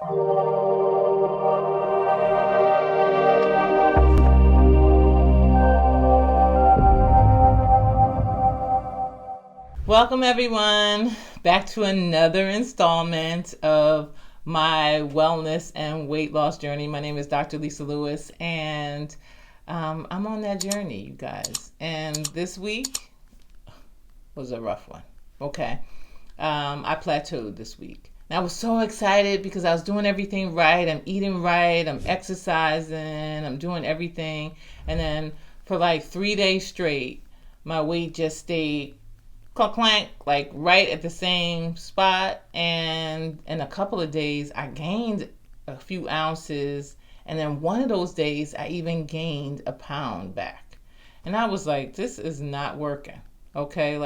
Welcome, everyone, back to another installment of my wellness and weight loss journey. My name is Dr. Lisa Lewis, and I'm on that journey, you guys. And this week was a rough one. Okay. I plateaued this week. And I was so excited because I was doing everything right. I'm eating right. I'm exercising. I'm doing everything. And then for like 3 days straight, my weight just stayed clank, like right at the same spot. And in a couple of days, I gained a few ounces. And then one of those days, I even gained a pound back. And I was like, this is not working. Okay,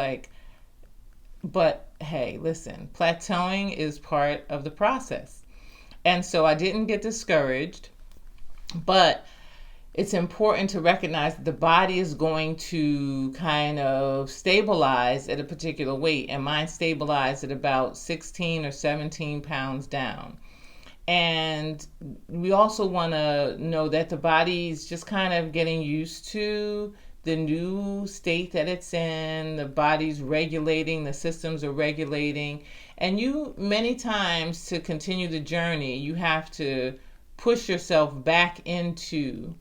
but hey, listen, plateauing is part of the process. And so I didn't get discouraged, but it's important to recognize that the body is going to kind of stabilize at a particular weight, and mine stabilized at about 16 or 17 pounds down. And we also want to know that the body's just kind of getting used to the new state that it's in. The body's regulating, the systems are regulating. And you, many times, to continue the journey, you have to push yourself back into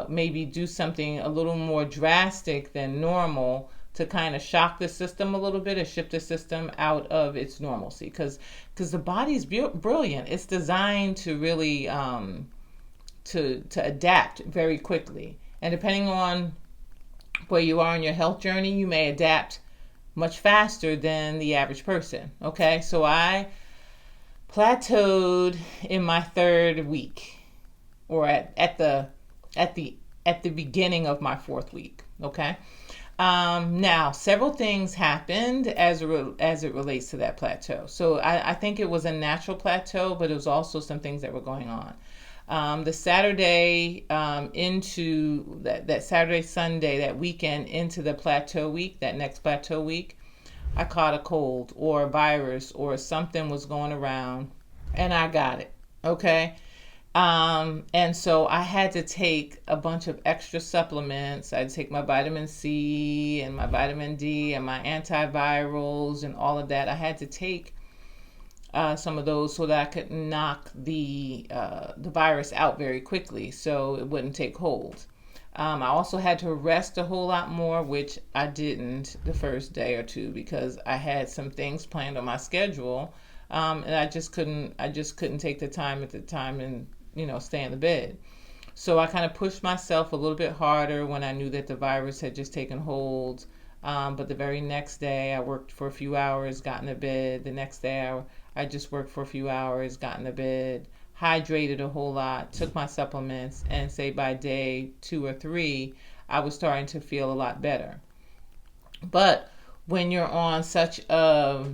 maybe do something a little more drastic than normal to kind of shock the system a little bit or shift the system out of its normalcy. Because the body's brilliant. It's designed to really to adapt very quickly. And depending on where you are in your health journey, you may adapt much faster than the average person. Okay, so I plateaued in my third week, or at the beginning of my fourth week. Okay. Now, several things happened as it relates to that plateau. So I think it was a natural plateau, but it was also some things that were going on. The Saturday into that Saturday, Sunday, that weekend into the plateau week, that next plateau week, I caught a cold or a virus or something was going around, and I got it. Okay. And so I had to take a bunch of extra supplements. I had to take my vitamin C and my vitamin D and my antivirals and all of that. I had to take some of those so that I could knock the virus out very quickly so it wouldn't take hold. I also had to rest a whole lot more, which I didn't the first day or two because I had some things planned on my schedule, and I just couldn't take the time at the time and stay in the bed. So I kind of pushed myself a little bit harder when I knew that the virus had just taken hold. But the very next day, I worked for a few hours, got in the bed. The next day, I just worked for a few hours, got in the bed, hydrated a whole lot, took my supplements, and say by day 2 or 3, I was starting to feel a lot better. But when you're on such a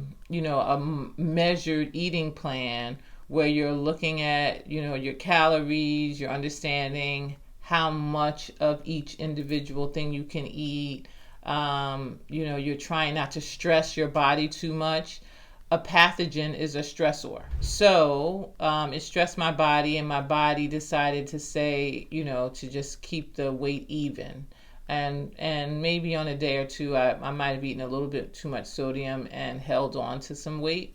measured eating plan where you're looking at, your calories, you're understanding how much of each individual thing you can eat, you're trying not to stress your body too much. A pathogen is a stressor. So it stressed my body, and my body decided to say, to just keep the weight even. And maybe on a day or two, I might have eaten a little bit too much sodium and held on to some weight.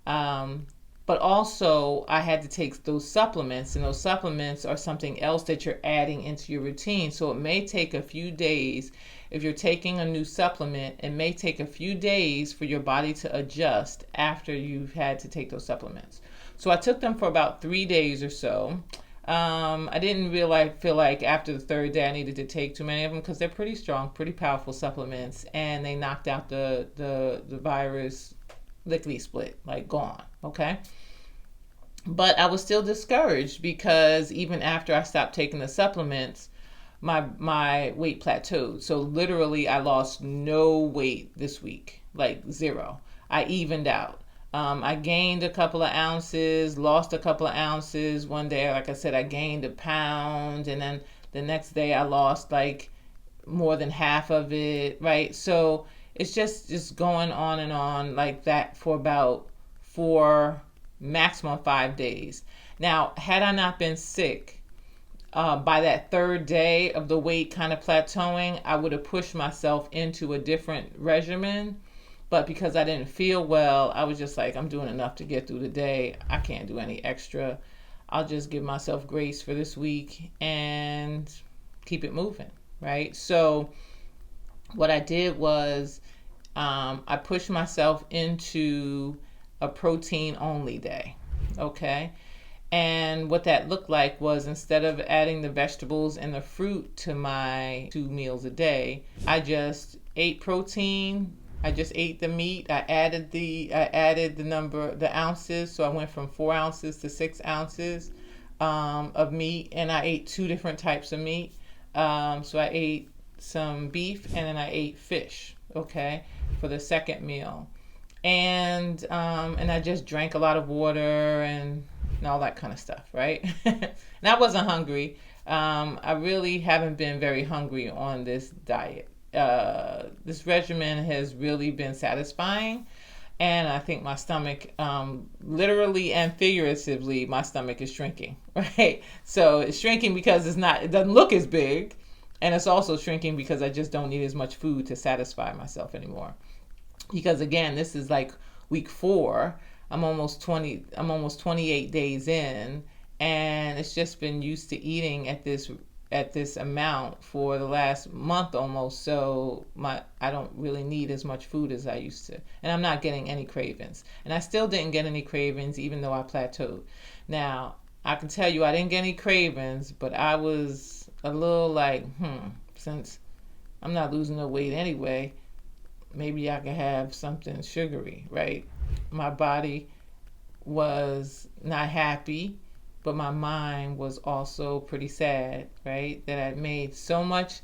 But also, I had to take those supplements, and those supplements are something else that you're adding into your routine. So it may take a few days. If you're taking a new supplement, it may take a few days for your body to adjust after you've had to take those supplements. So I took them for about 3 days or so. I didn't really feel like after the third day I needed to take too many of them because they're pretty strong, pretty powerful supplements, and they knocked out the virus lickety split, like gone. Okay. But I was still discouraged because even after I stopped taking the supplements, my weight plateaued. So literally I lost no weight this week, like 0. I evened out. I gained a couple of ounces, lost a couple of ounces. One day, like I said, I gained a pound, and then the next day I lost like more than half of it, right? So it's just going on and on like that for about 4 maximum 5 days. Now, had I not been sick, by that third day of the weight kind of plateauing, I would have pushed myself into a different regimen. But because I didn't feel well, I was just like, I'm doing enough to get through the day. I can't do any extra. I'll just give myself grace for this week and keep it moving, right? So what I did was I pushed myself into a protein only day, okay? And what that looked like was, instead of adding the vegetables and the fruit to my 2 meals a day, I just ate protein. I just ate the meat. I added the ounces. So I went from 4 ounces to 6 ounces of meat, and I ate 2 different types of meat. So I ate some beef, and then I ate fish, okay, for the second meal. And I just drank a lot of water and all that kind of stuff, right? And I wasn't hungry. I really haven't been very hungry on this diet. This regimen has really been satisfying, and I think my stomach, literally and figuratively, my stomach is shrinking, right? So it's shrinking because it doesn't look as big, and it's also shrinking because I just don't need as much food to satisfy myself anymore. Because again, this is like week 4. I'm almost 28 days in, and it's just been used to eating at this amount for the last month almost. So I don't really need as much food as I used to, and I'm not getting any cravings. And I still didn't get any cravings even though I plateaued. Now, I can tell you I didn't get any cravings, but I was a little like, since I'm not losing no weight anyway, maybe I could have something sugary, right? My body was not happy, but my mind was also pretty sad, right? That I'd made so much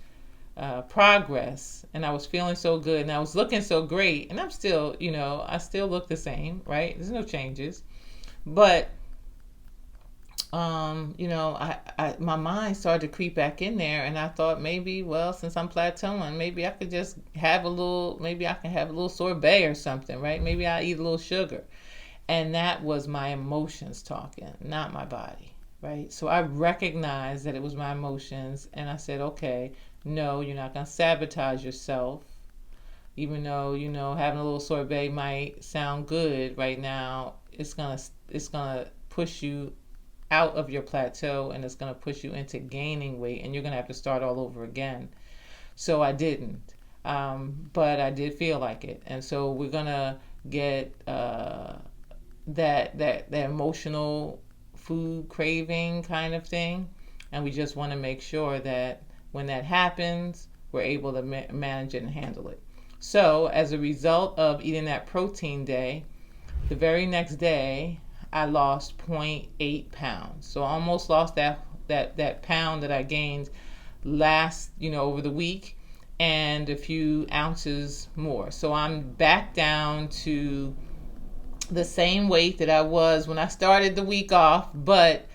progress, and I was feeling so good, and I was looking so great, and I'm still, I still look the same, right? There's no changes, but my mind started to creep back in there, and I thought, maybe, well, since I'm plateauing, maybe I could just maybe I can have a little sorbet or something, right? Maybe I'll eat a little sugar. And that was my emotions talking, not my body, right? So I recognized that it was my emotions, and I said, okay, no, you're not going to sabotage yourself. Even though, having a little sorbet might sound good right now, it's going to push you out of your plateau, and it's going to push you into gaining weight, and you're going to have to start all over again. So I didn't, but I did feel like it. And so we're going to get that emotional food craving kind of thing, and we just want to make sure that when that happens, we're able to manage it and handle it. So as a result of eating that protein day, the very next day I lost 0.8 pounds. So I almost lost that pound that I gained over the week, and a few ounces more. So I'm back down to the same weight that I was when I started the week off, but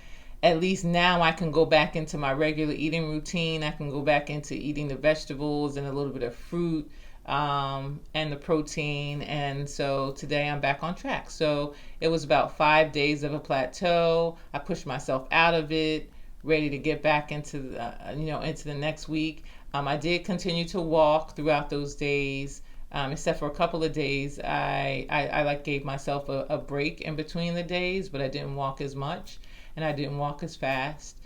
at least now I can go back into my regular eating routine. I can go back into eating the vegetables and a little bit of fruit, and the protein. And so today I'm back on track. So it was about 5 days of a plateau. I pushed myself out of it, ready to get back into the next week. I did continue to walk throughout those days, except for a couple of days. I gave myself a break in between the days, but I didn't walk as much, and I didn't walk as fast.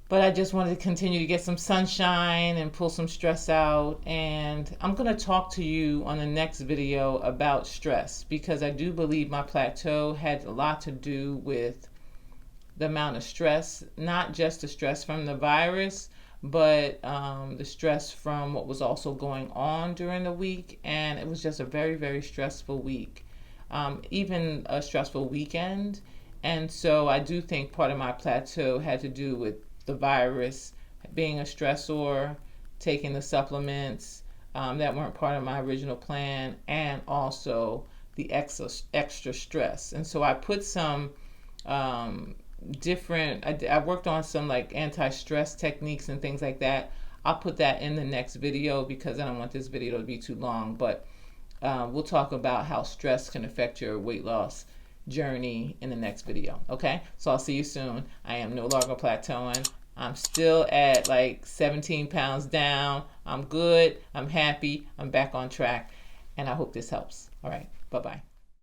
But I just wanted to continue to get some sunshine and pull some stress out. And I'm going to talk to you on the next video about stress, because I do believe my plateau had a lot to do with the amount of stress, not just the stress from the virus, but the stress from what was also going on during the week. And it was just a very, very stressful week, even a stressful weekend. And so I do think part of my plateau had to do with the virus being a stressor, taking the supplements that weren't part of my original plan, and also the extra stress. And so I put some I worked on some like anti-stress techniques and things like that. I'll put that in the next video because I don't want this video to be too long, but we'll talk about how stress can affect your weight loss journey in the next video. Okay, so I'll see you soon. I am no longer plateauing. I'm still at like 17 pounds down. I'm good. I'm happy. I'm back on track. And I hope this helps. All right. Bye-bye.